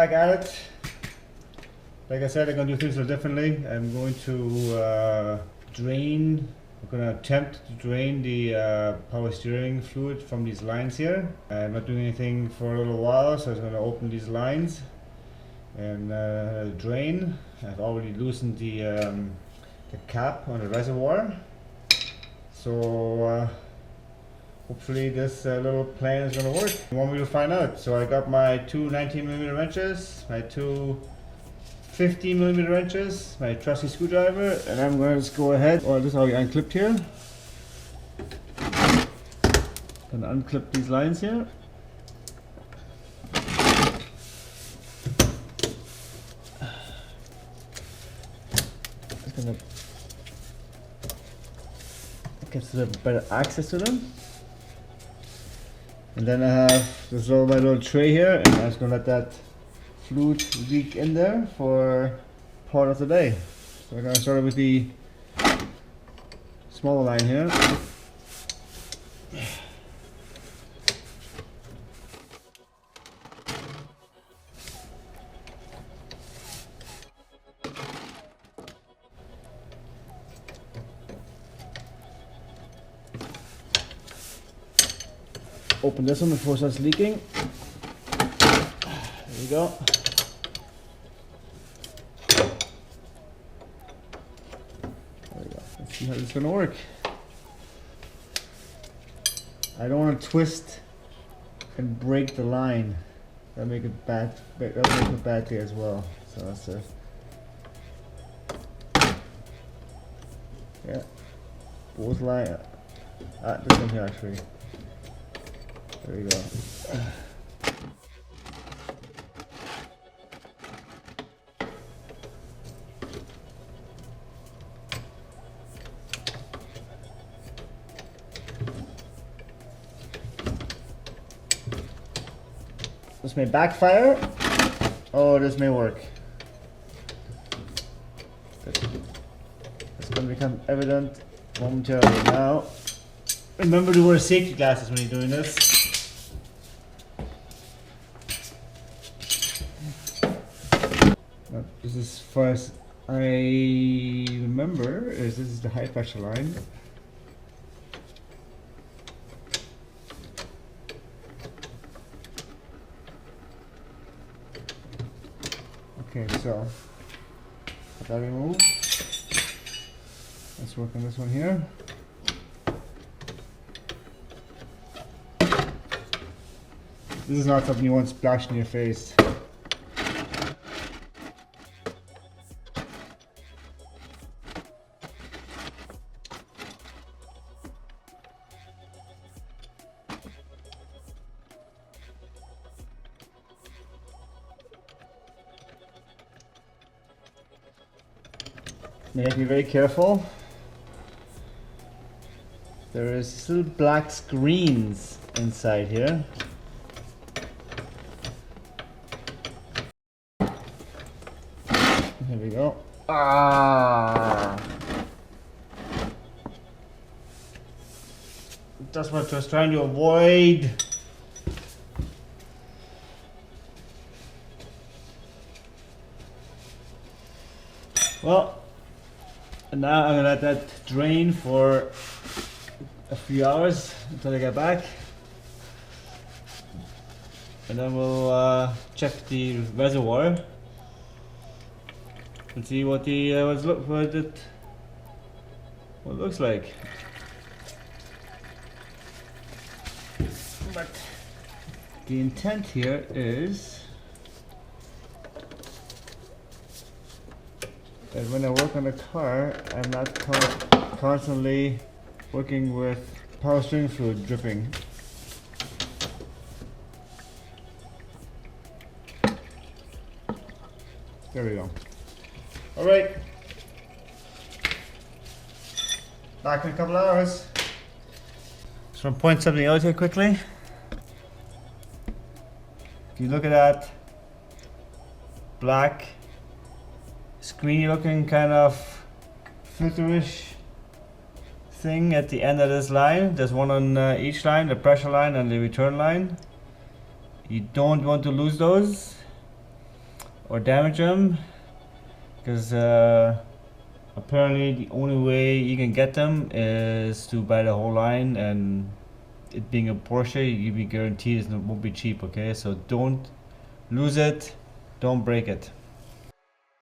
back at it. Like I said, I'm going to do things a little differently. I'm going to I'm going to attempt to drain the power steering fluid from these lines here. I'm not doing anything for a little while, so I'm going to open these lines and drain. I've already loosened the cap on the reservoir. So hopefully this little plan is going to work. You want me to find out. So I got my two 19mm wrenches, my two 15mm wrenches, my trusty screwdriver, and I'm going to just go ahead. Oh, this is already unclipped here. And unclip these lines here. Just gonna get a little better access to them. And then I have this my little tray here, and I'm just gonna let that fluid leak in there for part of the day. So we're gonna start with the smaller line here. Open this one before it starts leaking. There we go. There we go. Let's see how this is going to work. I don't want to twist and break the line. That'll make it bad. That'll make it bad day as well. So that's it. Yeah. Both line. This one here actually. There we go. This may backfire. Oh, this may work. It's going to become evident momentarily now. Remember to wear safety glasses when you're doing this. This is as far as I remember, this is the high pressure line. Okay, so let that remove. Let's work on this one here. This is not something you want splashed in your face. You have to be very careful. There is still black screens inside here. Here we go. That's what I was trying to avoid. Well, and now I'm gonna let that drain for a few hours until I get back, and then we'll check the reservoir and see what the what it looks like. But the intent here is that when I work on a car, I'm not constantly working with power steering fluid dripping. There we go. Alright. Back in a couple hours. So I'm point something out here quickly. If you look at that black screeny looking kind of filterish thing at the end of this line, there's one on each line, the pressure line and the return line. You don't want to lose those. or damage them, because apparently the only way you can get them is to buy the whole line, and it being a Porsche, you can be guaranteed it won't be cheap. Okay, so don't lose it, don't break it.